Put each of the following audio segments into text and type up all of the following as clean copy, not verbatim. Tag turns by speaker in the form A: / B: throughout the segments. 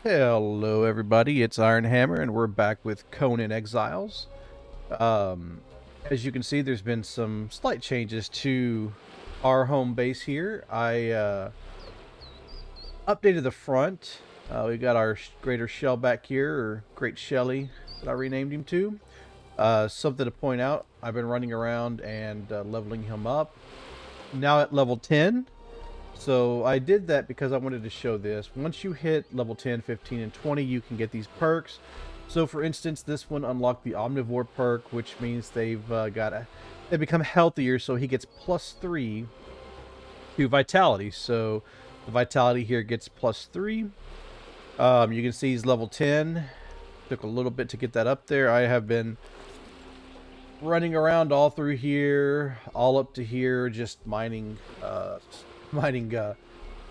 A: Hello, everybody. It's Iron Hammer, and we're back with Conan Exiles. Um, as you can see, there's been some slight changes to our home base here. I updated the front. We got our Greater Shell back here, or Great Shelly, that I renamed him to. Something to point out, I've been running around and leveling him up. Now at level 10. So I did that because I wanted to show this. Once you hit level 10, 15, and 20, you can get these perks. So for instance, this one unlocked the Omnivore perk, which means they become healthier, so he gets +3 to Vitality. So the Vitality here gets +3. You can see he's level 10. Took a little bit to get that up there. I have been running around all through here, all up to here, just mining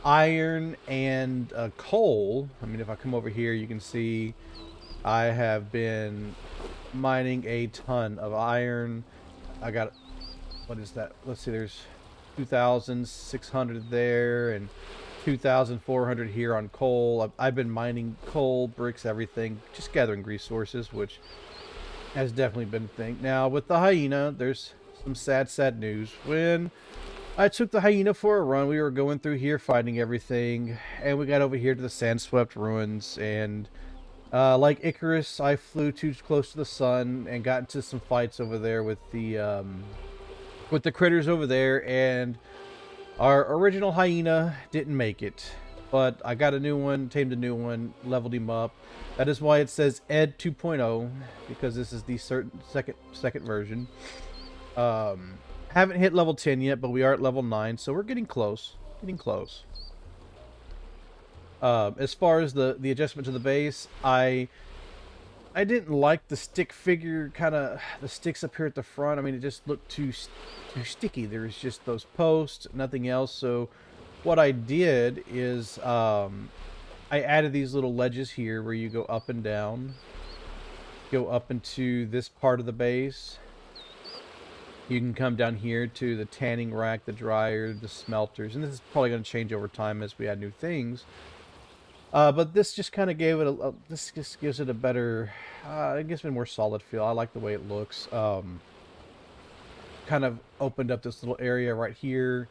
A: iron and coal. I mean, if I come over here, you can see I have been mining a ton of iron. I got, what is that? Let's see, there's 2,600 there and 2,400 here on coal. I've been mining coal, bricks, everything, just gathering resources, which has definitely been a thing. Now, with the hyena, there's some sad news. When I took the hyena for a run, we were going through here fighting everything, and we got over here to the sand-swept ruins, and like Icarus, I flew too close to the sun and got into some fights over there with the critters over there, and our original hyena didn't make it. But I got a new one, tamed a new one, leveled him up. That is why it says Ed 2.0, because this is the second version. Haven't hit level 10 yet, but we are at level 9, so we're getting close. Getting close. As far as the adjustment to the base, I didn't like the stick figure, kind of the sticks up here at the front. I mean, it just looked too sticky. There's just those posts, nothing else. So what I did is I added these little ledges here where you go up and down, go up into this part of the base. You can come down here to the tanning rack, the dryer, the smelters, and this is probably going to change over time as we add new things. But this just kind of gave it this just gives it a better, it gives it a more solid feel. I like the way it looks. Kind of opened up this little area right here.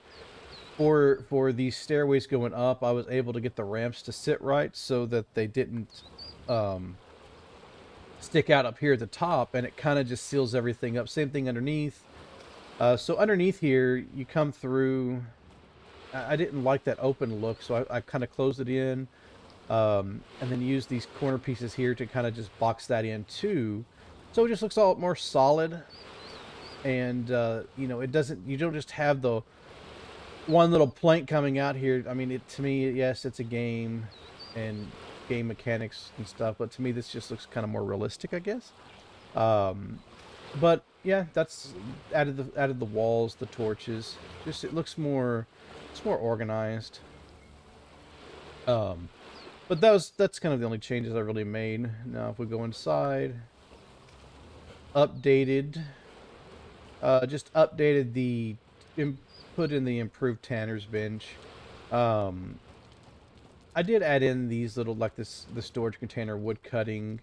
A: For these stairways going up, I was able to get the ramps to sit right so that they didn't stick out up here at the top, and it kind of just seals everything up. Same thing underneath. So underneath here, you come through. I didn't like that open look, so I kind of closed it in, and then use these corner pieces here to kind of just box that in too. So it just looks all more solid, and you know, it doesn't. You don't just have the one little plank coming out here. I mean, to me, yes, it's a game and game mechanics and stuff, but to me, this just looks kind of more realistic, I guess. But yeah, that's added the walls, the torches. Just it looks more, it's more organized. But that's kind of the only changes I really made. Now, if we go inside, updated, just updated the put in the improved Tanner's bench. I did add in these little, like the storage container wood cutting,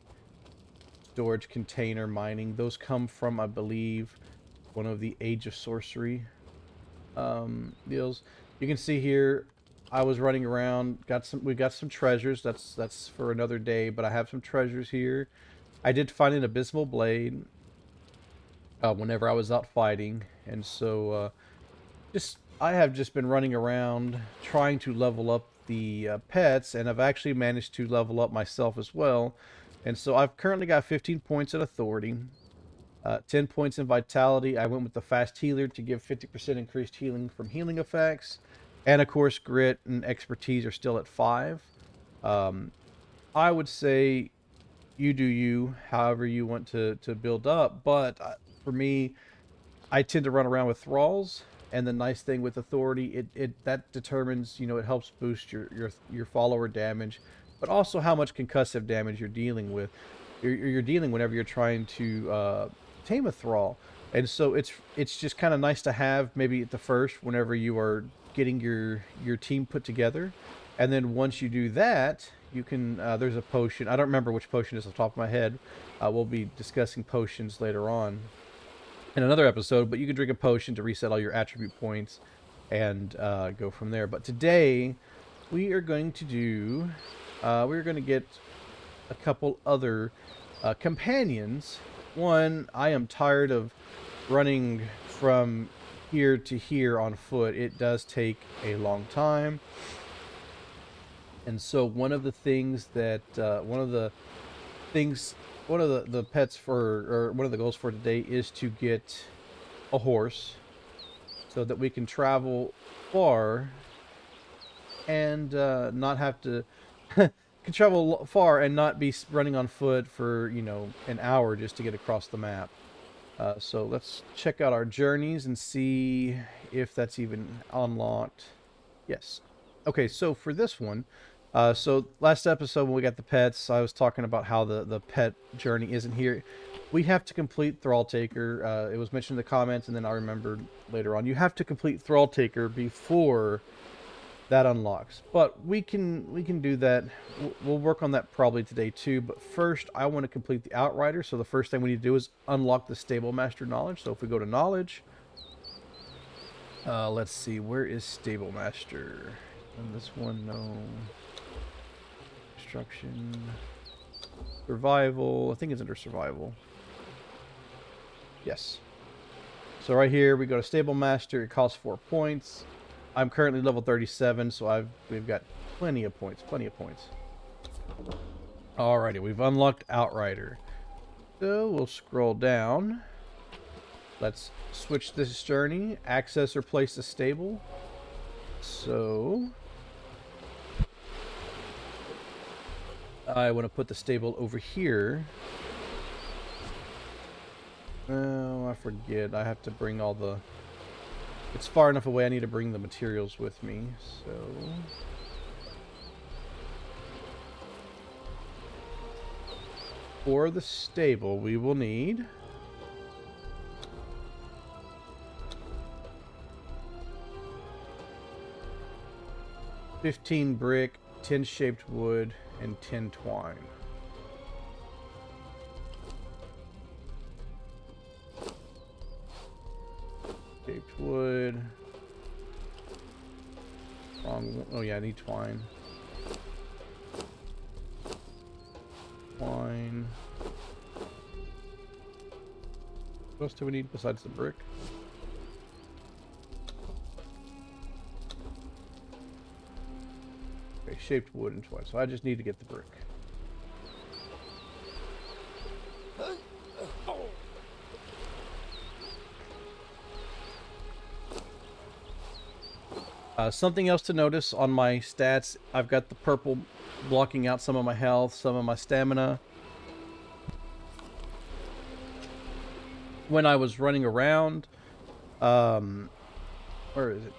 A: storage container mining. Those come from, I believe, one of the Age of Sorcery deals. You can see here, I was running around, we got some treasures. That's for another day, but I have some treasures here. I did find an abysmal blade whenever I was out fighting, and so I have just been running around trying to level up the pets, and I've actually managed to level up myself as well. And so I've currently got 15 points in authority, 10 points in vitality. I went with the fast healer to give 50% increased healing from healing effects. And of course, grit and expertise are still at 5. I would say you do you, however you want to build up. But for me, I tend to run around with thralls. And the nice thing with authority, that determines, you know, it helps boost your follower damage, but also how much concussive damage you're dealing with. You're dealing whenever you're trying to tame a thrall, and so it's just kind of nice to have maybe at the first whenever you are getting your team put together, and then once you do that, You can, there's a potion. I don't remember which potion is off the top of my head. We'll be discussing potions later on in another episode, but you can drink a potion to reset all your attribute points and go from there. But today, we are going to do, we're going to get a couple other companions. One, I am tired of running from here to here on foot. It does take a long time. And so one of the things that, one of the pets for, or one of the goals for today is to get a horse so that we can travel far and not have to can travel far and not be running on foot for, you know, an hour just to get across the map. So let's check out our journeys and see if that's even unlocked. Yes. Okay, so for this one, so last episode when we got the pets, I was talking about how the pet journey isn't here. We have to complete Thrall Taker. It was mentioned in the comments, and then I remembered later on. You have to complete Thrall Taker before that unlocks. But we can do that. We'll work on that probably today too. But first, I want to complete the Outrider. So the first thing we need to do is unlock the Stable Master knowledge. So if we go to knowledge, let's see, where is Stable Master? And this one, no. Construction, survival. I think it's under survival. Yes. So right here we go to Stable Master. It costs 4 points. I'm currently level 37, so we've got plenty of points. Alrighty, we've unlocked Outrider. So we'll scroll down. Let's switch this journey. Access or place a stable. So I want to put the stable over here. Oh, I forget. I have to bring all the... It's far enough away, I need to bring the materials with me, so... For the stable, we will need... 15 brick, 10 shaped wood, and 10 twine. Shaped wood. Oh yeah, I need twine. Twine. What else do we need besides the brick? Okay, shaped wood and twine. So I just need to get the brick. Something else to notice on my stats, I've got the purple blocking out some of my health, some of my stamina. When I was running around, where is it?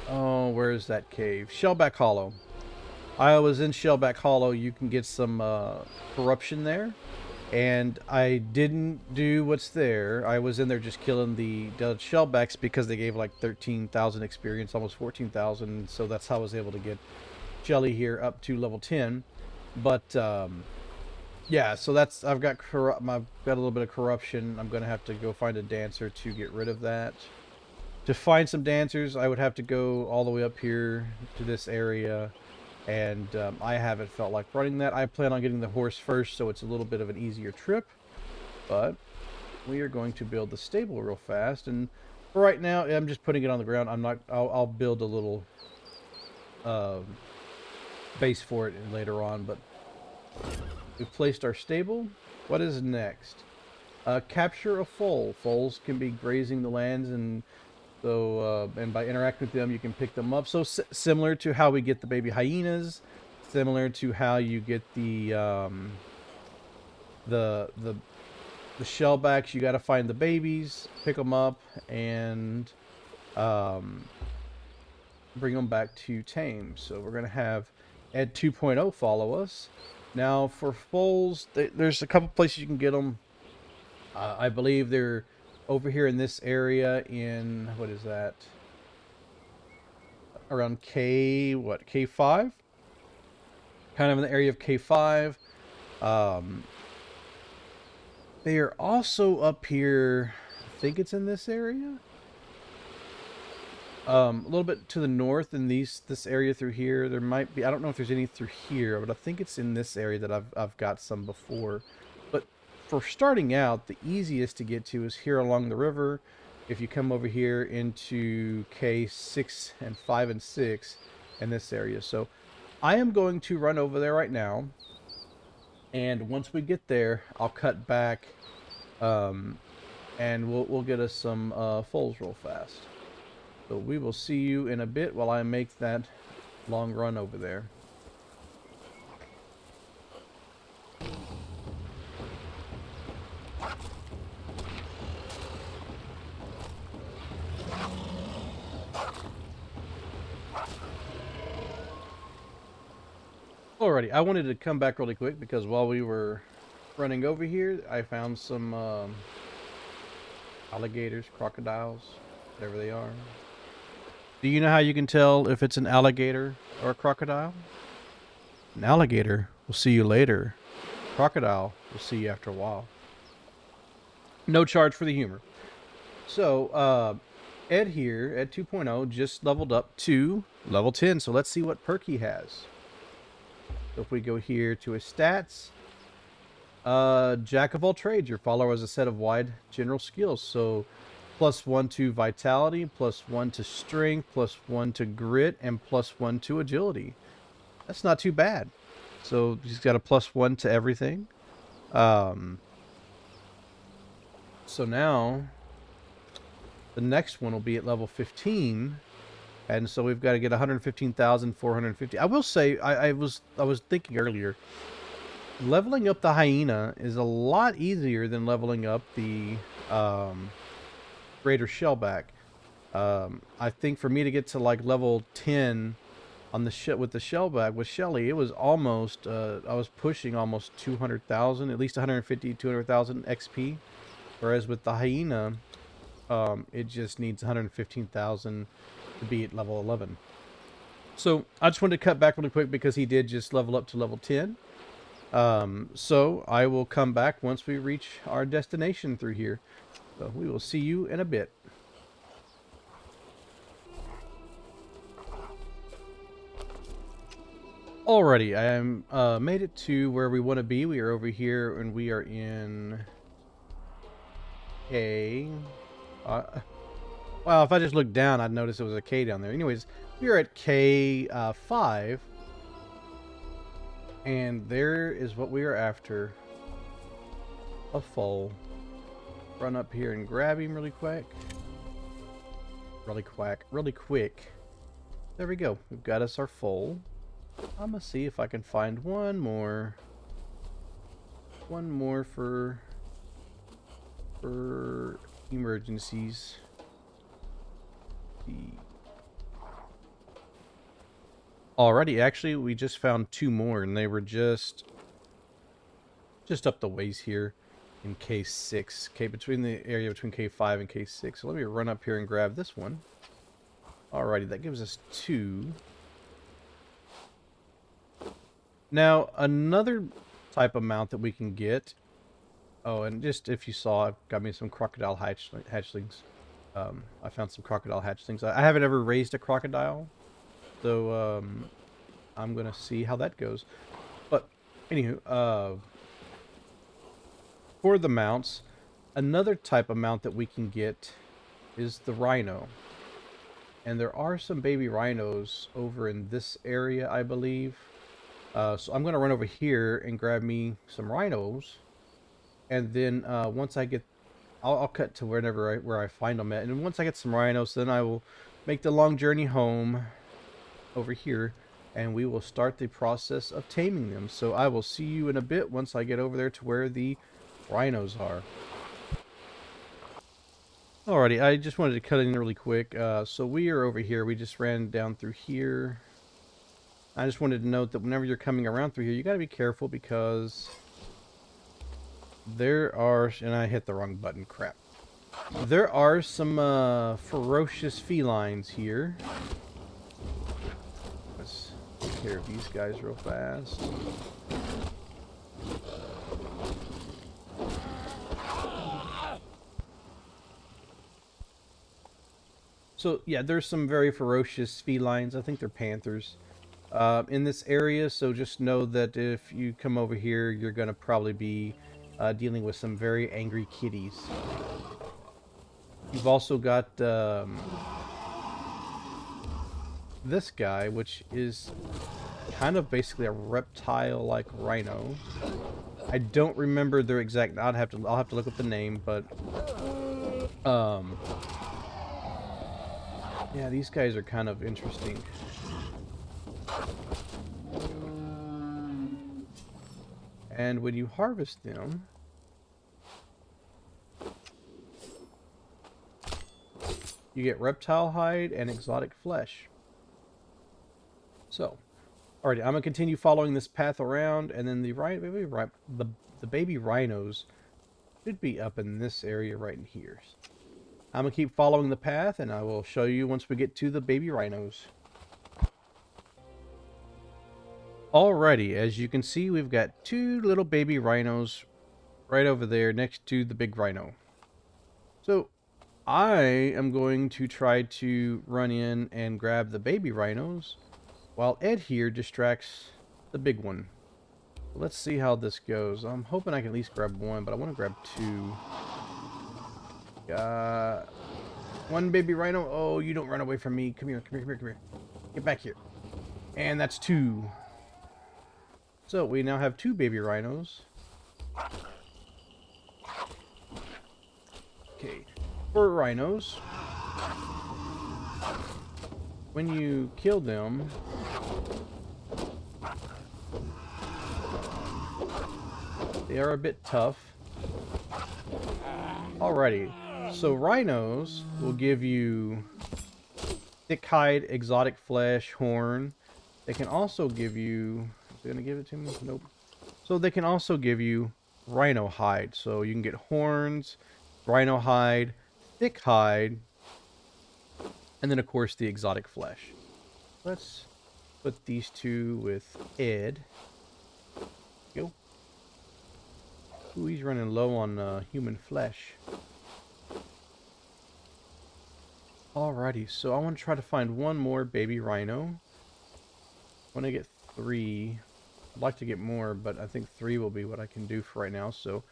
A: Oh, where is that cave? Shellback Hollow. I was in Shellback Hollow. You can get some corruption there. And I didn't do what's there. I was in there just killing the shellbacks because they gave like 13,000 experience, almost 14,000. So that's how I was able to get Jelly here up to level 10. But yeah, so that's I've got a little bit of corruption. I'm gonna have to go find a dancer to get rid of that. To find some dancers, I would have to go all the way up here to this area. And I haven't felt like running that. I plan on getting the horse first, so it's a little bit of an easier trip. But we are going to build the stable real fast. And for right now, I'm just putting it on the ground. I'll build a little base for it later on. But we've placed our stable. What is next? Capture a foal. Foals can be grazing the lands, and so, and by interacting with them, you can pick them up. So similar to how we get the baby hyenas, similar to how you get the shellbacks. You got to find the babies, pick them up, and bring them back to tame. So we're gonna have Ed 2.0 follow us. Now for foals, there's a couple places you can get them. I believe they're over here in this area in, what is that? around K5? Kind of in the area of K5. They are also up here, I think it's in this area. A little bit to the north in this area through here. There might be, I don't know if there's any through here, but I think it's in this area that I've got some before. But for starting out, the easiest to get to is here along the river. If you come over here into K6 and 5 and 6 in this area. So I am going to run over there right now. And once we get there, I'll cut back and we'll get us some foals real fast. So we will see you in a bit while I make that long run over there. Alrighty, I wanted to come back really quick because while we were running over here, I found some alligators, crocodiles, whatever they are. Do you know how you can tell if it's an alligator or a crocodile? An alligator will see you later. Crocodile will see you after a while. No charge for the humor. So, Ed here, Ed 2.0, just leveled up to level 10. So let's see what perk he has. So if we go here to his stats, Jack of all trades. Your follower has a set of wide general skills. So +1 to vitality, +1 to strength, +1 to grit, and +1 to agility. That's not too bad. So he's got a +1 to everything. So now the next one will be at level 15. And so we've got to get 115,450. I will say, I was thinking earlier, leveling up the hyena is a lot easier than leveling up the greater shellback. I think for me to get to like level 10 on the with the shellback with Shelly, it was almost I was pushing almost 200,000, at least 150, 200,000 XP. Whereas with the hyena, it just needs 115,000 to be at level 11. So I just wanted to cut back really quick because he did just level up to level 10. So I will come back once we reach our destination through here. So we will see you in a bit. Alrighty, I am made it to where we want to be. We are over here and we are in K. Well, if I just looked down, I'd notice it was a K down there. Anyways, we are at K5. And there is what we are after. A foal. Run up here and grab him really quick. Really quick. There we go. We've got us our foal. I'm gonna see if I can find one more. One more for emergencies. Alrighty, actually we just found two more and they were just up the ways here in K6. Between the area between K5 and K6. So let me run up here and grab this one. Alrighty, that gives us two. Now, another type of mount that we can get. Oh, and just if you saw, I've got me some crocodile hatchlings. I found some crocodile hatchlings. I haven't ever raised a crocodile, so I'm gonna see how that goes. But anywho, for the mounts, another type of mount that we can get is the rhino. And there are some baby rhinos over in this area, I believe. So I'm gonna run over here and grab me some rhinos, and then once I get, I'll cut to where I find them at, and once I get some rhinos, then I will make the long journey home over here, and we will start the process of taming them. So I will see you in a bit once I get over there to where the rhinos are. Alrighty, I just wanted to cut in really quick. So we are over here. We just ran down through here. I just wanted to note that whenever you're coming around through here, you got to be careful because there are, and I hit the wrong button, crap. There are some ferocious felines here. care of these guys real fast. So yeah, there's some very ferocious felines. I think they're panthers in this area. So just know that if you come over here, you're gonna probably be dealing with some very angry kitties. You've also got this guy, which is kind of basically a reptile-like rhino. I don't remember their exact. I'll have to look up the name, but yeah, these guys are kind of interesting. And when you harvest them, you get reptile hide and exotic flesh. So, alrighty, I'm gonna continue following this path around, and then the baby rhinos should be up in this area right in here. I'm gonna keep following the path, and I will show you once we get to the baby rhinos. Alrighty, as you can see, we've got two little baby rhinos right over there next to the big rhino. So I am going to try to run in and grab the baby rhinos while Ed here distracts the big one. Let's see how this goes. I'm hoping I can at least grab one, but I want to grab two. Got one baby rhino. Oh, you don't run away from me. Come here, come here, come here, come here. Get back here. And that's two. So we now have two baby rhinos. Okay. For rhinos, when you kill them, they are a bit tough. Alrighty. So rhinos will give you thick hide, exotic flesh, horn. They can also give you... Is it going to give it to me? Nope. So they can also give you rhino hide. So you can get horns, rhino hide, thick hide, and then of course the exotic flesh. Let's put these two with Ed. Go. Ooh, he's running low on human flesh. Alrighty, so I want to try to find one more baby rhino. When I get 3, I'd like to get more, but I think 3 will be what I can do for right now. So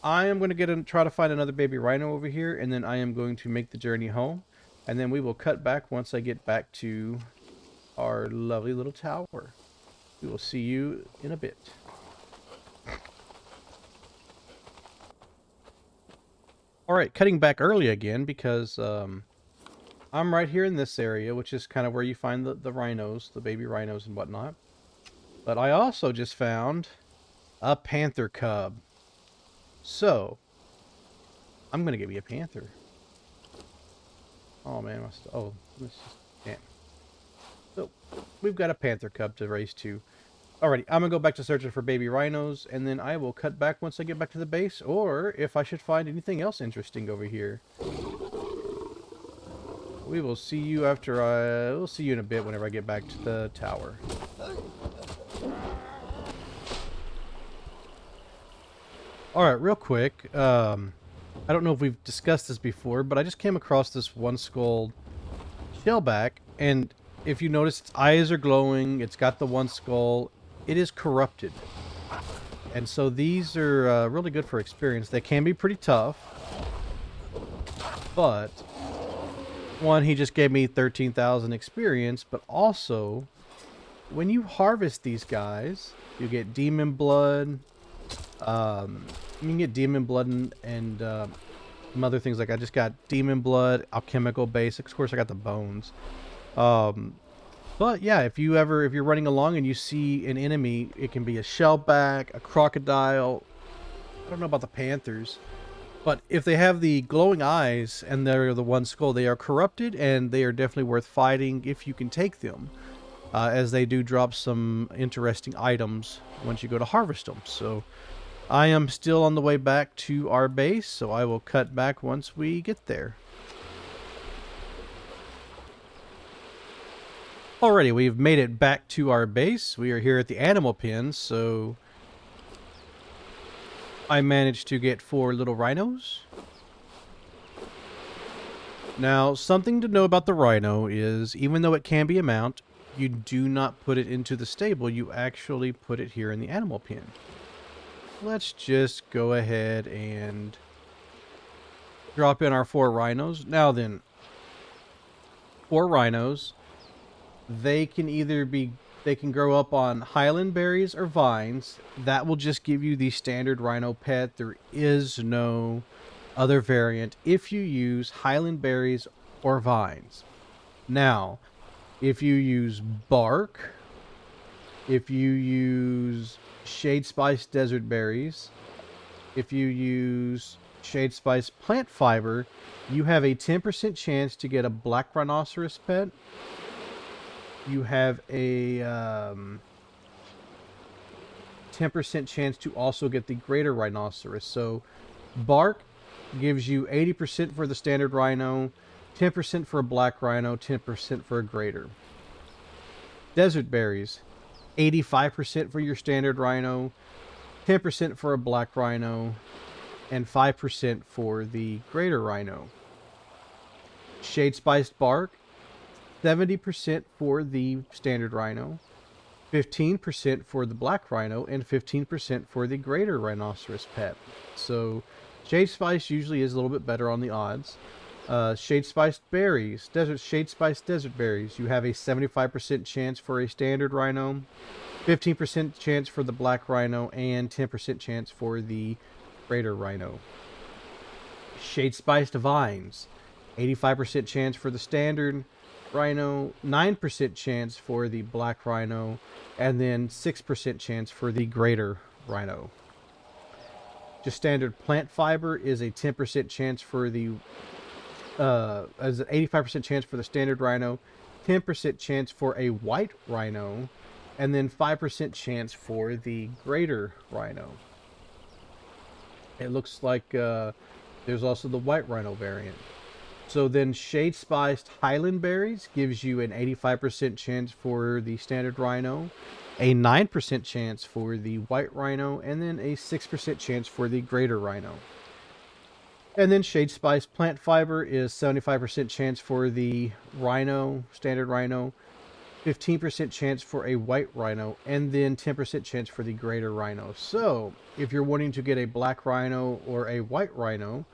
A: I am going to try to find another baby rhino over here, and then I am going to make the journey home. And then we will cut back once I get back to our lovely little tower. We will see you in a bit. Alright, cutting back early again because I'm right here in this area, which is kind of where you find the rhinos, the baby rhinos and whatnot. But I also just found a panther cub. So, I'm going to get me a panther. Oh man, oh, this is, damn. So, we've got a panther cub to raise too. Alrighty, I'm going to go back to searching for baby rhinos, and then I will cut back once I get back to the base, or if I should find anything else interesting over here. We will see you after we'll see you in a bit whenever I get back to the tower. Alright, real quick, I don't know if we've discussed this before, but I just came across this one-skulled shellback, and if you notice, its eyes are glowing, it's got the one skull, it is corrupted. And so these are really good for experience. They can be pretty tough, but one, he just gave me 13,000 experience, but also, when you harvest these guys, you get demon blood. You can get demon blood and some other things. Like I just got demon blood, alchemical base. Of course, I got the bones. But yeah, if you're running along and you see an enemy, it can be a shellback, a crocodile. I don't know about the panthers, but if they have the glowing eyes and they're the one skull, they are corrupted and they are definitely worth fighting if you can take them, as they do drop some interesting items once you go to harvest them. So I am still on the way back to our base, so I will cut back once we get there. Alrighty, we've made it back to our base. We are here at the animal pen, so I managed to get 4 little rhinos. Now, something to know about the rhino is, even though it can be a mount, you do not put it into the stable. You actually put it here in the animal pen. Let's just go ahead and drop in our 4 rhinos. Now then, 4 rhinos, they can grow up on highland berries or vines. That will just give you the standard rhino pet. There is no other variant if you use highland berries or vines. Now, if you use bark, if you use shade spice desert berries, if you use shade spice plant fiber, you have a 10% chance to get a black rhinoceros pet. You have a 10% chance to also get the greater rhinoceros. So bark gives you 80% for the standard rhino, 10% for a black rhino, 10% for a greater. Desert berries, 85% for your standard rhino, 10% for a black rhino, and 5% for the greater rhino. Shade spiced bark, 70% for the standard rhino, 15% for the black rhino, and 15% for the greater rhinoceros pet. So shade spice usually is a little bit better on the odds. Shade spiced berries, shade spiced desert berries, you have a 75% chance for a standard rhino, 15% chance for the black rhino, and 10% chance for the greater rhino. Shade spiced vines, 85% chance for the standard rhino, 9% chance for the black rhino, and then 6% chance for the greater rhino. Just standard plant fiber is a 10% chance for the as an 85% chance for the standard rhino, 10% chance for a white rhino, and then 5% chance for the greater rhino. It looks like there's also the white rhino variant. So then shade spiced highland berries gives you an 85% chance for the standard rhino, a 9% chance for the white rhino, and then a 6% chance for the greater rhino. And then shade spiced plant fiber is 75% chance for the rhino, standard rhino, 15% chance for a white rhino, and then 10% chance for the greater rhino. So if you're wanting to get a black rhino or a white rhino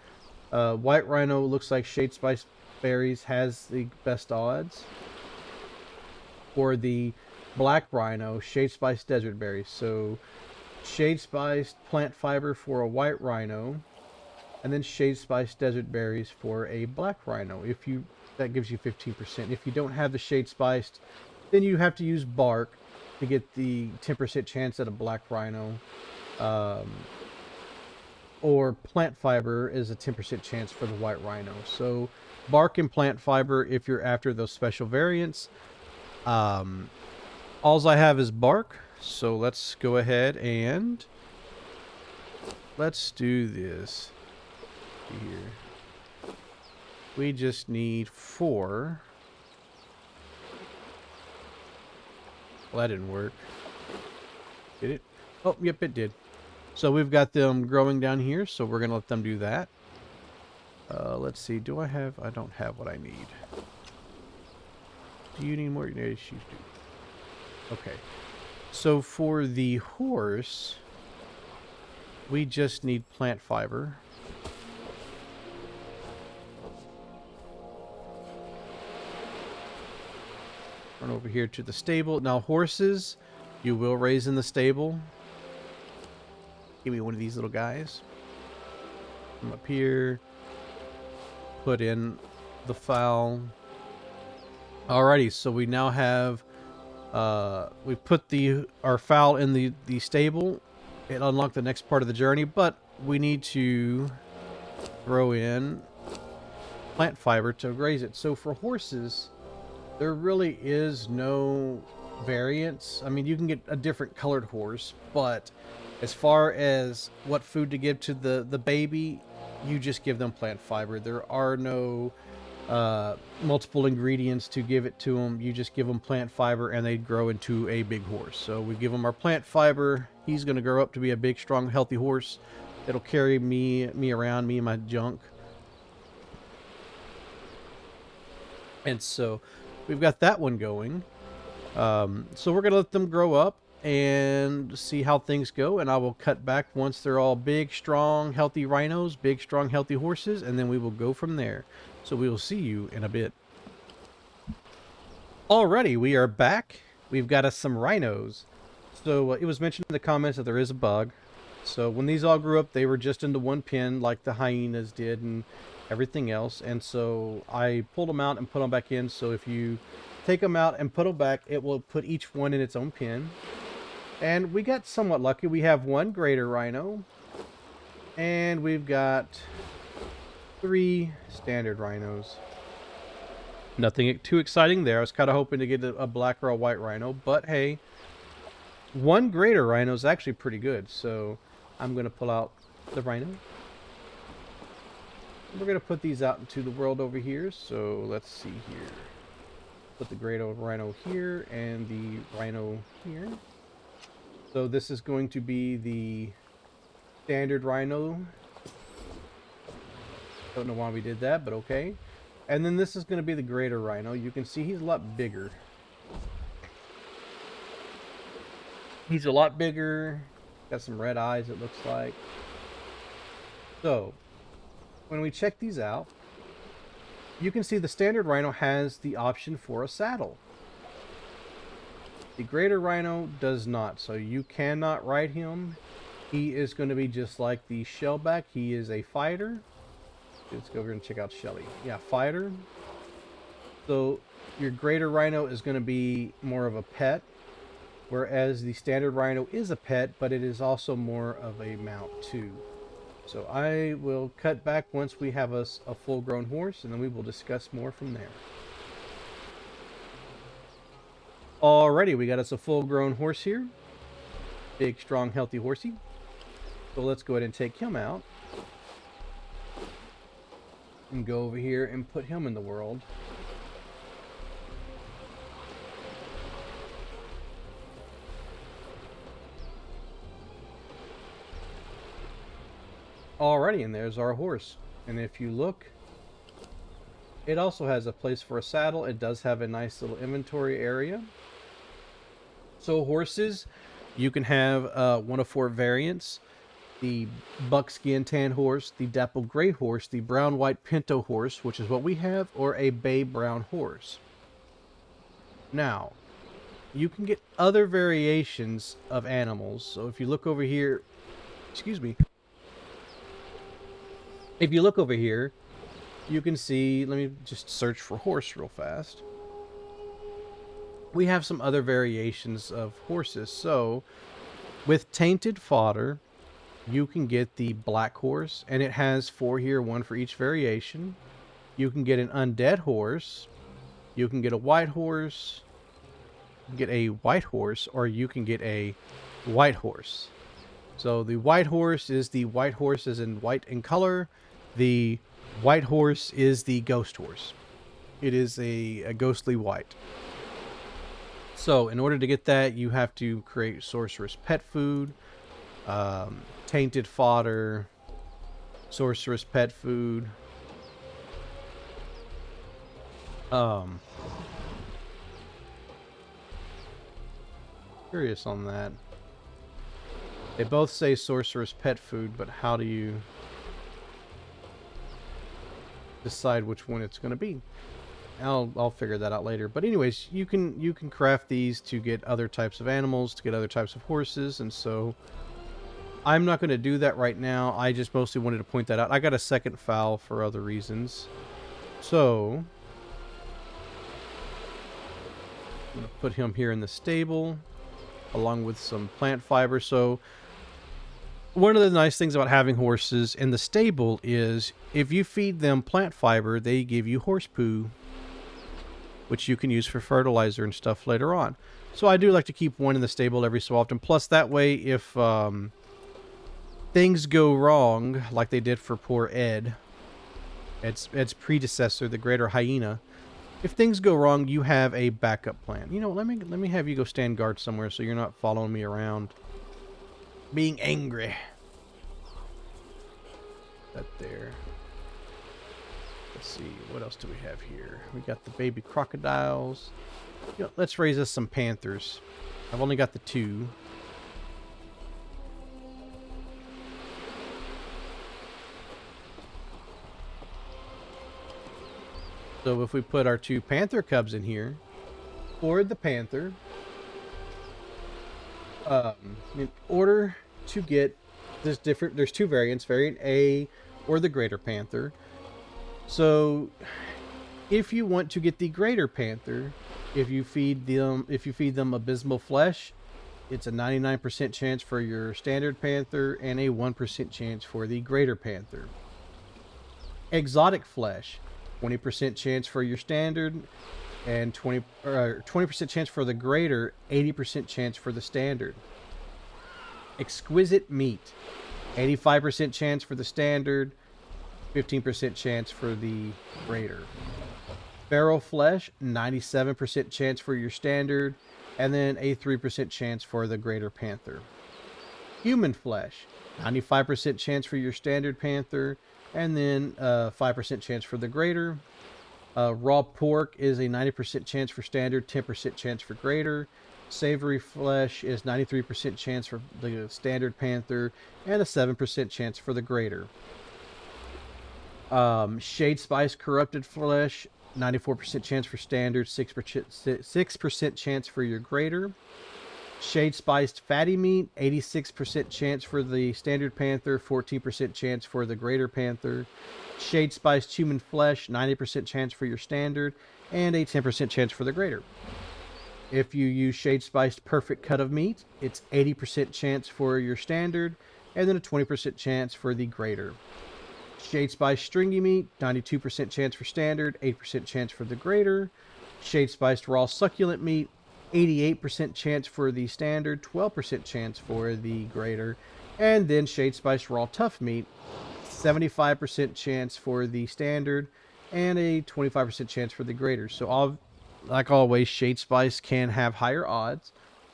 A: looks like shade spiced berries has the best odds. For the black rhino, shade spiced desert berries. So shade spiced plant fiber for a white rhino, and then shade spiced desert berries for a black rhino. That gives you 15%. If you don't have the shade spiced, then you have to use bark to get the 10% chance at a black rhino. Or plant fiber is a 10% chance for the white rhino. So bark and plant fiber if you're after those special variants. Alls I have is bark, so let's go ahead and let's do this here. We just need 4. Well, that didn't work. Did it? Oh, yep, it did. So we've got them growing down here, so we're going to let them do that. Let's see. I don't have what I need. Do you need more? Yes, you do. Okay. So for the horse, we just need plant fiber. Run over here to the stable. Now horses, you will raise in the stable. Give me one of these little guys. Come up here. Put in the fowl. Alrighty, so we now have we put our fowl in the stable. It unlocked the next part of the journey, but we need to throw in plant fiber to graze it. So for horses, there really is no variance. I mean, you can get a different colored horse, but as far as what food to give to the baby, you just give them plant fiber. There are no multiple ingredients to give it to them. You just give them plant fiber and they grow into a big horse. So we give him our plant fiber. He's going to grow up to be a big, strong, healthy horse that'll carry me around, me and my junk. And so we've got that one going. So we're going to let them grow up and see how things go, and I will cut back once they're all big, strong, healthy rhinos, big, strong, healthy horses, and then we will go from there. So we will see you in a bit. Alrighty, we are back. We've got us some rhinos. So it was mentioned in the comments that there is a bug. So when these all grew up, they were just into one pen like the hyenas did and everything else. And so I pulled them out and put them back in. So if you take them out and put them back, it will put each one in its own pen. And we got somewhat lucky. We have one greater rhino. And we've got 3 standard rhinos. Nothing too exciting there. I was kind of hoping to get a black or a white rhino. But hey, one greater rhino is actually pretty good. So I'm going to pull out the rhino. We're going to put these out into the world over here. So let's see here. Put the greater rhino here and the rhino here. So this is going to be the standard rhino. Don't know why we did that, but okay. And then this is going to be the greater rhino. You can see he's a lot bigger. He's a lot bigger. Got some red eyes, it looks like. So, when we check these out, you can see the standard rhino has the option for a saddle. The greater rhino does not, so you cannot ride him. He is going to be just like the shellback. He is a fighter. Let's go over and check out Shelly. Yeah, fighter. So your greater rhino is going to be more of a pet, whereas the standard rhino is a pet, but it is also more of a mount too. So I will cut back once we have a full-grown horse, and then we will discuss more from there. Alrighty, we got us a full-grown horse here. Big, strong, healthy horsey. So let's go ahead and take him out. And go over here and put him in the world. Alrighty, and there's our horse. And if you look, it also has a place for a saddle. It does have a nice little inventory area. So horses, you can have one of 4 variants. The buckskin tan horse, the dappled gray horse, the brown white pinto horse, which is what we have, or a bay brown horse. Now, you can get other variations of animals. So if you look over here, excuse me. If you look over here, you can see, let me just search for horse real fast. We have some other variations of horses. So, with tainted fodder, you can get the black horse, and it has 4 here, 1 for each variation. You can get an undead horse. You can get a white horse. You can get a white horse, or you can get a white horse. So the white horse is the white horse as in white in color. The white horse is the ghost horse. It is a ghostly white. So in order to get that, you have to create sorceress pet food, tainted fodder, sorceress pet food. Curious on that. They both say sorceress pet food, but how do you decide which one it's going to be? I'll figure that out later. But anyways, you can craft these to get other types of animals, to get other types of horses, and so I'm not going to do that right now. I just mostly wanted to point that out. I got a second fowl for other reasons. So I'm going to put him here in the stable along with some plant fiber. So one of the nice things about having horses in the stable is if you feed them plant fiber, they give you horse poo, which you can use for fertilizer and stuff later on. So I do like to keep one in the stable every so often. Plus that way, if things go wrong, like they did for poor Ed, its predecessor, the greater hyena. If things go wrong, you have a backup plan. You know, let me have you go stand guard somewhere so you're not following me around, being angry. That there. Let's see, what else do we have here? We got the baby crocodiles. You know, let's raise us some panthers. I've only got the 2. So if we put our 2 panther cubs in here, or the panther, in order to get this different, there's 2 variants, variant A or the greater panther. So if you want to get the greater panther, if you feed them abysmal flesh, it's a 99% chance for your standard panther and a 1% chance for the greater panther. Exotic flesh, 20% chance for your standard and 20% chance for the greater, 80% chance for the standard. Exquisite meat, 85% chance for the standard, 15% chance for the greater. Feral flesh, 97% chance for your standard, and then a 3% chance for the greater panther. Human flesh, 95% chance for your standard panther, and then 5% chance for the greater. Raw pork is a 90% chance for standard, 10% chance for greater. Savory flesh is 93% chance for the standard panther, and a 7% chance for the greater. Shade spice corrupted flesh, 94% chance for standard, 6% chance for your greater. Shade spiced fatty meat, 86% chance for the standard panther, 14% chance for the greater panther. Shade spiced human flesh, 90% chance for your standard, and a 10% chance for the greater. If you use shade spiced perfect cut of meat, it's 80% chance for your standard, and then a 20% chance for the greater. Shade spiced stringy meat, 92% chance for standard, 8% chance for the greater. Shade spiced raw succulent meat, 88% chance for the standard, 12% chance for the greater. And then shade spiced raw tough meat, 75% chance for the standard, and a 25% chance for the greater. So like always, shade spice can have higher odds.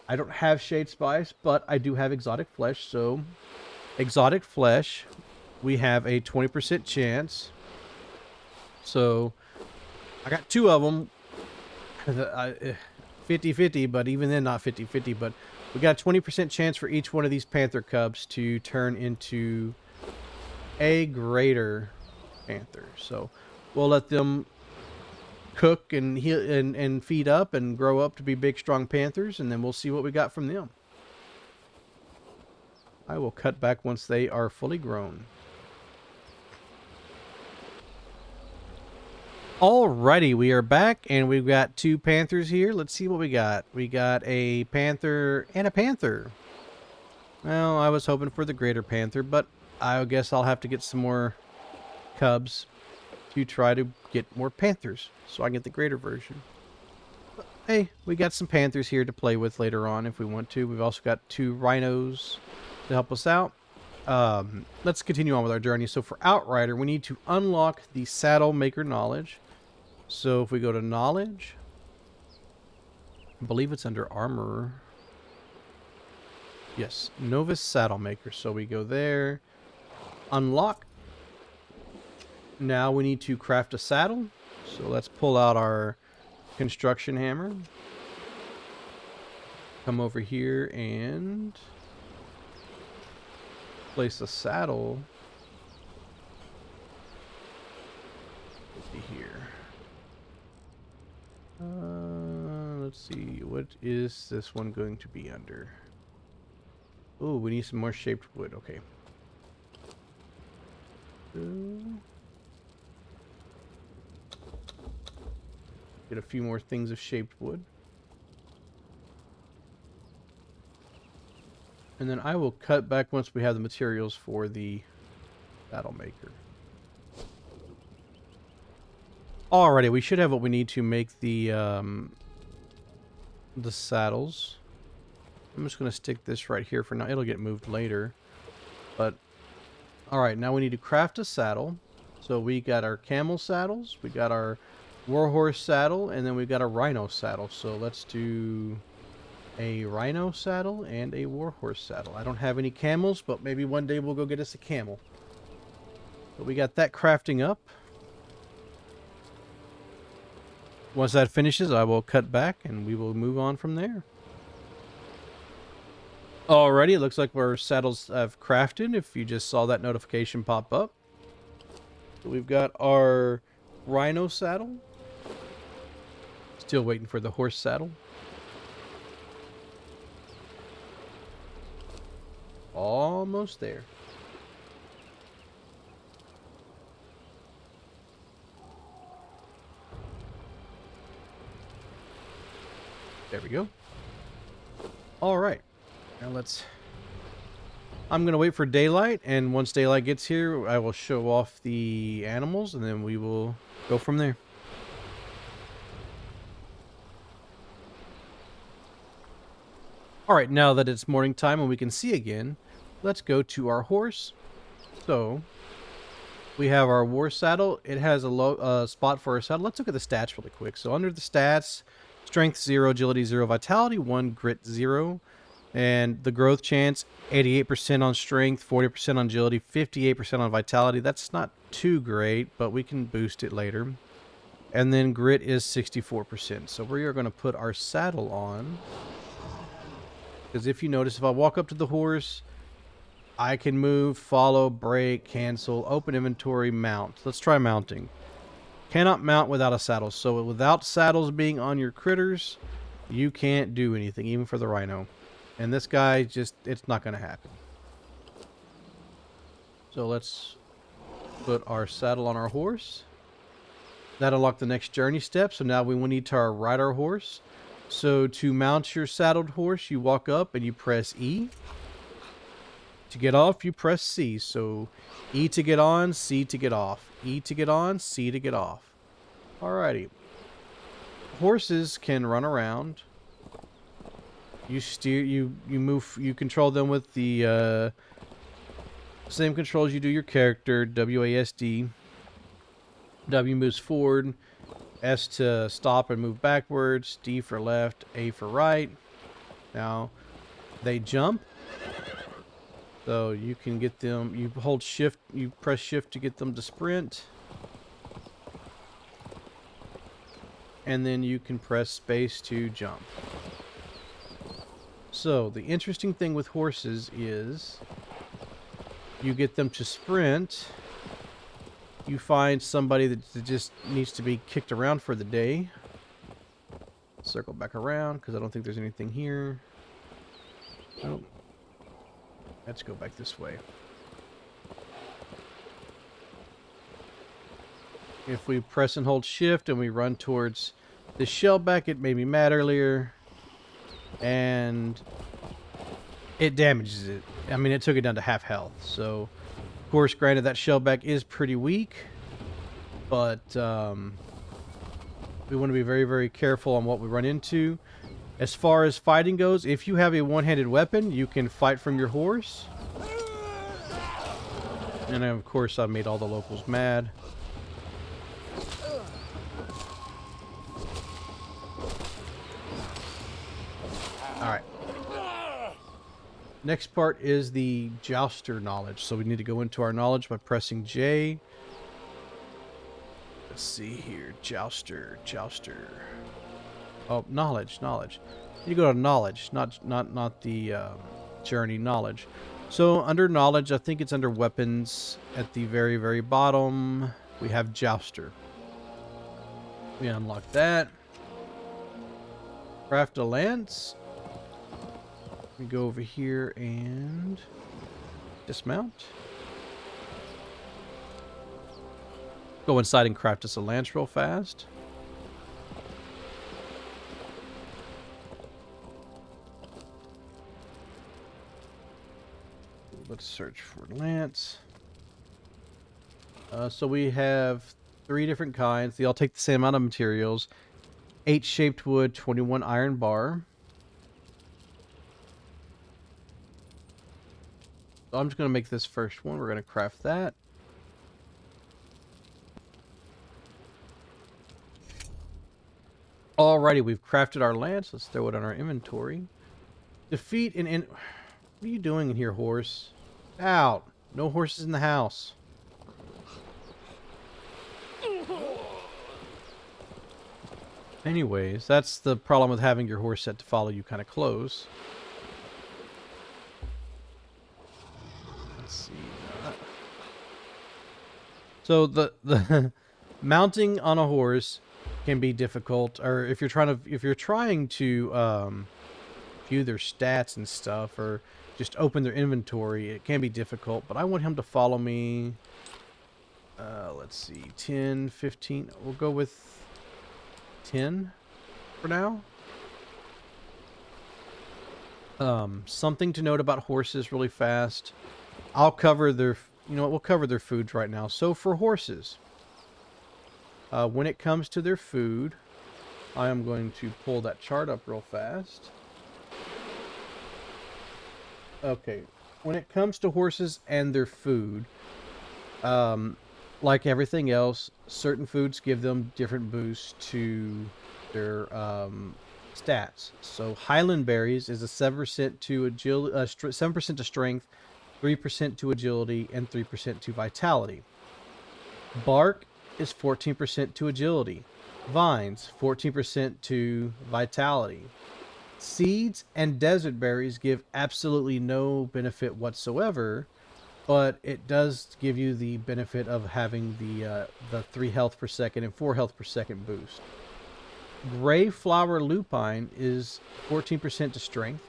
A: I don't have shade spice, but I do have exotic flesh. So exotic flesh, we have a 20% chance. So I got 2 of them. 50-50, but even then not 50-50, but we got a 20% chance for each one of these panther cubs to turn into a greater panther. So we'll let them cook and heal and feed up and grow up to be big, strong panthers, and then we'll see what we got from them. I will cut back once they are fully grown. Alrighty, we are back, and we've got 2 panthers here. Let's see what we got. We got a panther and a panther. Well, I was hoping for the greater panther, but I guess I'll have to get some more cubs to try to get more panthers, so I can get the greater version. But, hey, we got some panthers here to play with later on if we want to. We've also got 2 rhinos to help us out. Let's continue on with our journey. So for Outrider, we need to unlock the Saddle Maker knowledge. So if we go to knowledge, I believe it's under armorer. Yes, Novice Saddle Maker. So we go there, unlock. Now we need to craft a saddle. So let's pull out our construction hammer. Come over here and place a saddle. Let's see here. Let's see. What is this one going to be under? Oh, we need some more shaped wood. Okay. Get a few more things of shaped wood. And then I will cut back once we have the materials for the saddle maker. Alrighty, we should have what we need to make the saddles. I'm just going to stick this right here for now. It'll get moved later. But, alright, now we need to craft a saddle. So we got our camel saddles, we got our warhorse saddle, and then we got a rhino saddle. So let's do a rhino saddle and a warhorse saddle. I don't have any camels, but maybe one day we'll go get us a camel. But we got that crafting up. Once that finishes, I will cut back and we will move on from there. Alrighty, it looks like our saddles have crafted, if you just saw that notification pop up. So we've got our rhino saddle. Still waiting for the horse saddle. Almost there. There we go. All right. Now I'm going to wait for daylight, and once daylight gets here, I will show off the animals, and then we will go from there. All right, now that it's morning time and we can see again, let's go to our horse. So we have our war saddle. It has a low spot for our saddle. Let's look at the stats really quick. So under the stats, strength 0, agility 0, vitality 1, grit 0. And the growth chance, 88% on strength, 40% on agility, 58% on vitality. That's not too great, but we can boost it later. And then grit is 64%. So we are going to put our saddle on. Because if you notice, if I walk up to the horse, I can move, follow, brake, cancel, open inventory, mount. Let's try mounting. Cannot mount without a saddle. So without saddles being on your critters, you can't do anything, even for the rhino. And this guy, it's not going to happen. So let's put our saddle on our horse. That unlocked the next journey step. So now we will need to ride our horse. So to mount your saddled horse, you walk up and you press E. To get off, you press C. So E to get on, C to get off. E to get on, C to get off. Alrighty. Horses can run around. You steer, you move, you control them with the same controls you do your character. WASD. W moves forward. S to stop and move backwards. D for left. A for right. Now, they jump. So you can get them, you hold shift, you press shift to get them to sprint. And then you can press space to jump. So the interesting thing with horses is you get them to sprint. You find somebody that just needs to be kicked around for the day. Circle back around because I don't think there's anything here. Oh. Let's go back this way. If we press and hold shift and we run towards the shellback, it made me mad earlier. And it damages it. I mean, it took it down to half health. So, of course, granted, that shellback is pretty weak. But we want to be very, very careful on what we run into. As far as fighting goes, if you have a one-handed weapon, you can fight from your horse. And of course, I made all the locals mad. Alright. Next part is the jouster knowledge. So we need to go into our knowledge by pressing J. Let's see here. Jouster. Oh, knowledge. You go to knowledge, not the journey knowledge. So under knowledge, I think it's under weapons at the very, very bottom. We have jouster. We unlock that. Craft a lance. We go over here and dismount. Go inside and craft us a lance real fast. Let's search for lance. So we have 3 different kinds. They all take the same amount of materials. 8 shaped wood, 21 iron bar. So I'm just going to make this first one. We're going to craft that. Alrighty, we've crafted our lance. Let's throw it on our inventory. Defeat an in... What are you doing in here, horse? Out! No horses in the house. Anyways, that's the problem with having your horse set to follow you kind of close. Let's see. So the mounting on a horse can be difficult, or if you're trying to view their stats and stuff, or just open their inventory, it can be difficult. But I want him to follow me. Let's see, 10, 15. We'll go with 10 for now. Something to note about horses really fast. I'll cover their, we'll cover their foods right now. So for horses, when it comes to their food, I am going to pull that chart up real fast. Okay, when it comes to horses and their food, like everything else, certain foods give them different boosts to their stats. So Highland berries is a 7% to agility, 7% to strength, 3% to agility, and 3% to vitality. Bark is 14% to agility. Vines, 14% to vitality. Seeds and desert berries give absolutely no benefit whatsoever, but it does give you the benefit of having the 3 health per second and 4 health per second boost. Gray flower lupine is 14% to strength.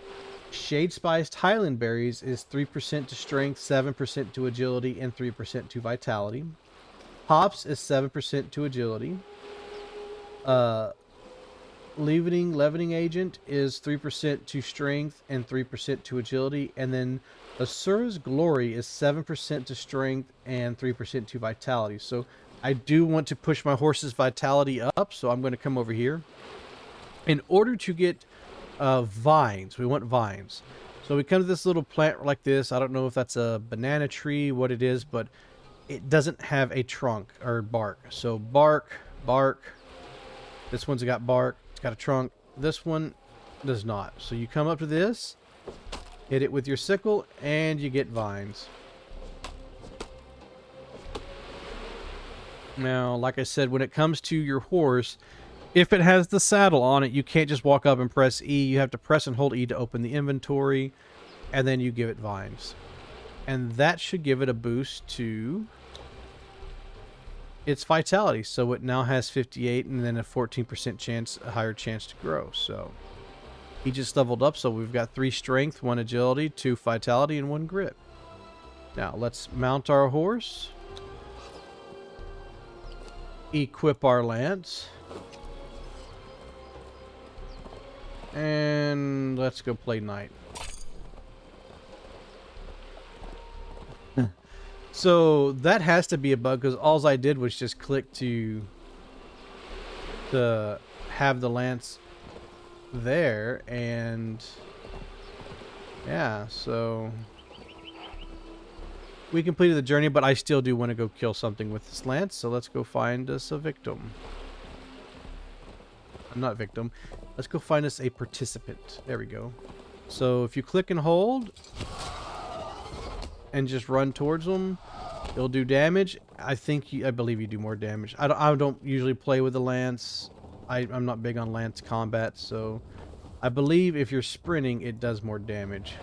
A: Shade spiced highland berries is 3% to strength, 7% to agility, and 3% to vitality. Hops is 7% to agility. Leavening agent is 3% to strength and 3% to agility. And then Asura's Glory is 7% to strength and 3% to vitality. So I do want to push my horse's vitality up, so I'm going to come over here. In order to get vines, we want vines. So we come to this little plant like this. I don't know if that's a banana tree, what it is, but it doesn't have a trunk or bark. So bark. This one's got bark. It's got a trunk. This one does not. So you come up to this, hit it with your sickle, and you get vines. Now, like I said, when it comes to your horse, if it has the saddle on it, you can't just walk up and press E. You have to press and hold E to open the inventory, and then you give it vines. And that should give it a boost to its vitality. So it now has 58 and then a 14% chance, a higher chance to grow. So he just leveled up. So we've got 3 strength, 1 agility, 2 vitality, and 1 grit. Now let's mount our horse. Equip our lance. And let's go play knight. So that has to be a bug, because all I did was just click to have the lance there, and yeah, so we completed the journey, but I still do want to go kill something with this lance, so let's go find us a victim. Not victim. Let's go find us a participant. There we go. So if you click and hold and just run towards them, it'll do damage. I believe you do more damage. I don't usually play with the lance. I'm not big on lance combat, so I believe if you're sprinting, it does more damage.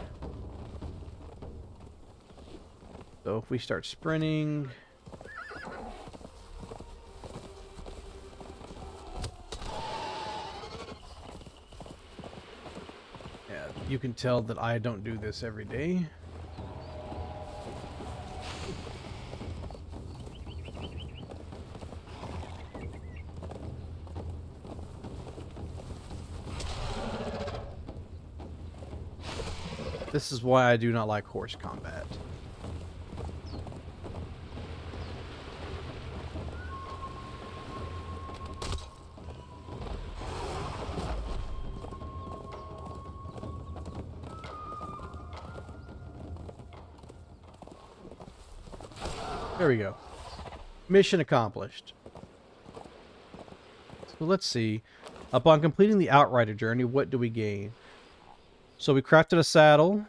A: So if we start sprinting, yeah, you can tell that I don't do this every day. This is why I do not like horse combat. There we go. Mission accomplished. So let's see. Upon completing the Outrider journey, what do we gain? So we crafted a saddle,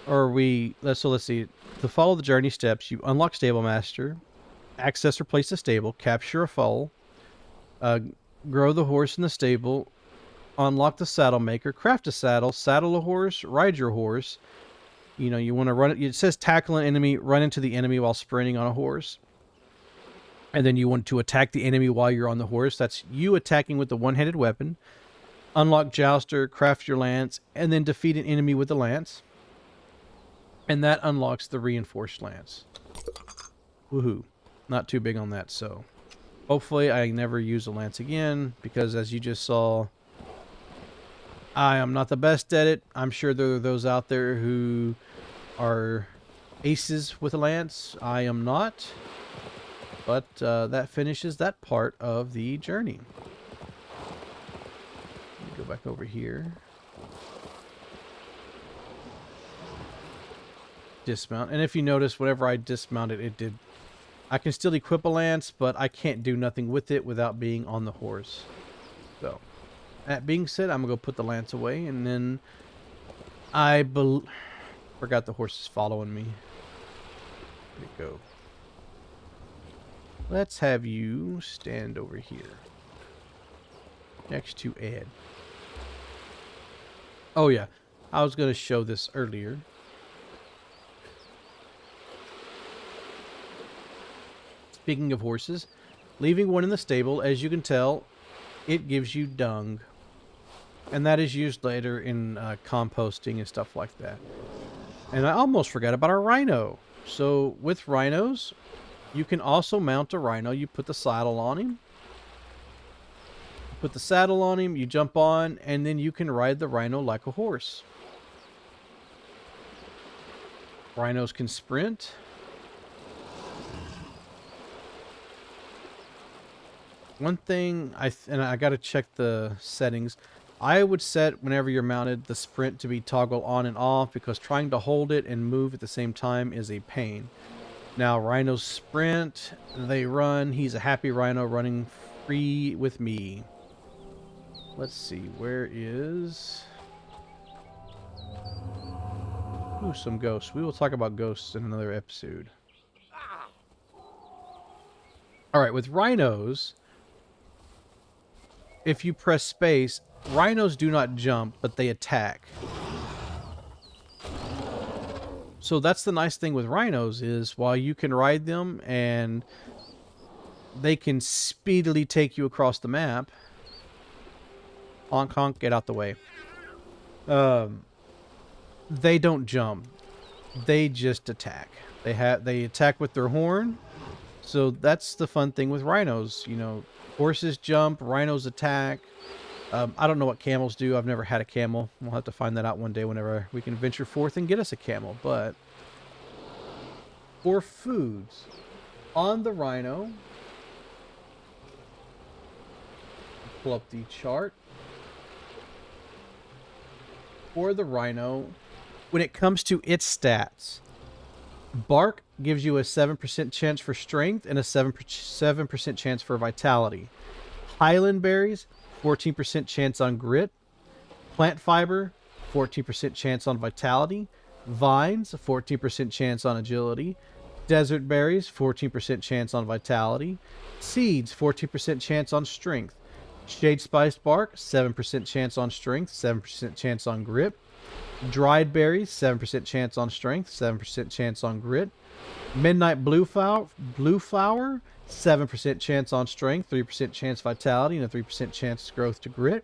A: or let's see. To follow the journey steps, you unlock Stable Master, access or place a stable, capture a foal, grow the horse in the stable, unlock the saddle maker, craft a saddle a horse, ride your horse. You know, you want to run it. It says tackle an enemy, run into the enemy while sprinting on a horse. And then you want to attack the enemy while you're on the horse. That's you attacking with the one-handed weapon. Unlock Jouster, craft your lance, and then defeat an enemy with the lance. And that unlocks the reinforced lance. Woohoo. Not too big on that, so hopefully I never use a lance again, because as you just saw, I am not the best at it. I'm sure there are those out there who are aces with a lance. I am not. But that finishes that part of the journey. Go back over here. Dismount. And if you notice, whenever I dismounted, it did... I can still equip a lance, but I can't do nothing with it without being on the horse. So, that being said, I'm going to go put the lance away, and then forgot the horse is following me. There we go. Let's have you stand over here. Next to Ed. Oh yeah, I was going to show this earlier. Speaking of horses, leaving one in the stable, as you can tell, it gives you dung. And that is used later in composting and stuff like that. And I almost forgot about our rhino. So with rhinos, you can also mount a rhino. You put the saddle on him. Put the saddle on him, you jump on, and then you can ride the rhino like a horse. Rhinos can sprint. One thing, I got to check the settings. I would set, whenever you're mounted, the sprint to be toggle on and off, because trying to hold it and move at the same time is a pain. Now, rhinos sprint, they run. He's a happy rhino running free with me. Let's see, where is... Ooh, some ghosts. We will talk about ghosts in another episode. Alright, with rhinos, if you press space, rhinos do not jump, but they attack. So that's the nice thing with rhinos, is while you can ride them and they can speedily take you across the map. Honk honk, get out the way. They don't jump. They just attack. They attack with their horn. So that's the fun thing with rhinos. You know, horses jump, rhinos attack. I don't know what camels do. I've never had a camel. We'll have to find that out one day whenever we can venture forth and get us a camel. But for foods, on the rhino, pull up the chart. For the rhino, when it comes to its stats, bark gives you a 7% chance for strength and a 7% chance for vitality. Highland berries, 14% chance on grit. Plant fiber, 14% chance on vitality. Vines, 14% chance on agility. Desert berries, 14% chance on vitality. Seeds, 14% chance on strength. Shade spiced bark, 7% chance on strength, 7% chance on grit. Dried berries, 7% chance on strength, 7% chance on grit. Midnight blue flower, 7% chance on strength, 3% chance vitality, and a 3% chance growth to grit.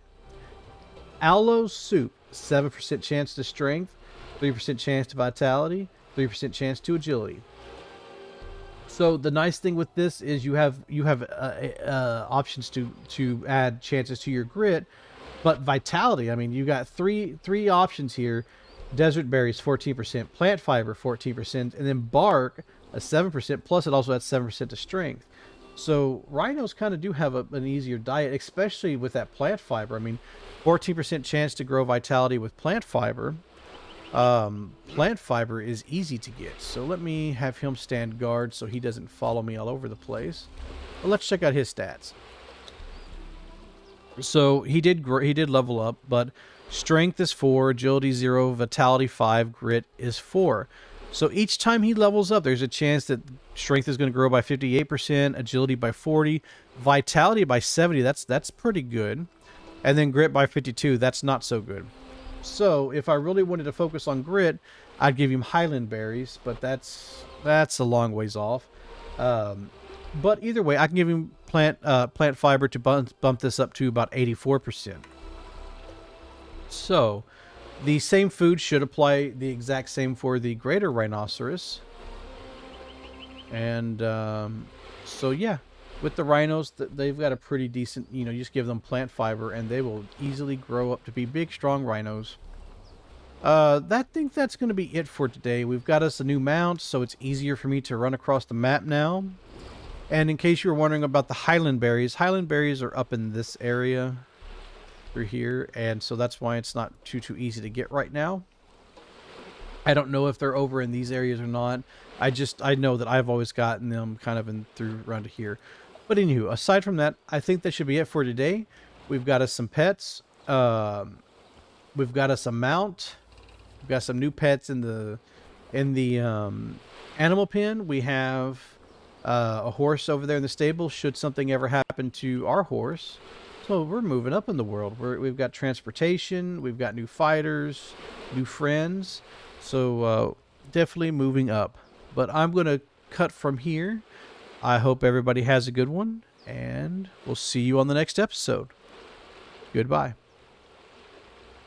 A: Aloe soup, 7% chance to strength, 3% chance to vitality, 3% chance to agility. So the nice thing with this is you have options to add chances to your grit, but vitality. I mean, you got three options here: desert berries 14%, plant fiber 14%, and then bark a 7%. Plus, it also adds 7% to strength. So rhinos kind of do have an easier diet, especially with that plant fiber. I mean, 14% chance to grow vitality with plant fiber. Plant fiber is easy to get, so let me have him stand guard so he doesn't follow me all over the place. Well, let's check out his stats. So he did level up, but strength is 4, agility 0, vitality 5, grit is 4. So each time he levels up, there's a chance that strength is going to grow by 58%, agility by 40, vitality by 70. That's pretty good. And then grit by 52. That's not so good. So if I really wanted to focus on grit, I'd give him Highland berries, but that's a long ways off. But either way, I can give him plant fiber to bump this up to about 84%. So the same food should apply the exact same for the greater rhinoceros. And so yeah, with the rhinos, they've got a pretty decent, you just give them plant fiber and they will easily grow up to be big, strong rhinos. I think that's going to be it for today. We've got us a new mount, so it's easier for me to run across the map now. And in case you were wondering about the Highland berries are up in this area through here, and so that's why it's not too easy to get right now. I don't know if they're over in these areas or not. I know that I've always gotten them kind of in through around here. But anywho, aside from that, I think that should be it for today. We've got us some pets. We've got us a mount. We've got some new pets in the animal pen. We have a horse over there in the stable should something ever happen to our horse. So we're moving up in the world. We've got transportation, we've got new fighters, new friends. So definitely moving up. But I'm going to cut from here. I hope everybody has a good one, and we'll see you on the next episode. Goodbye.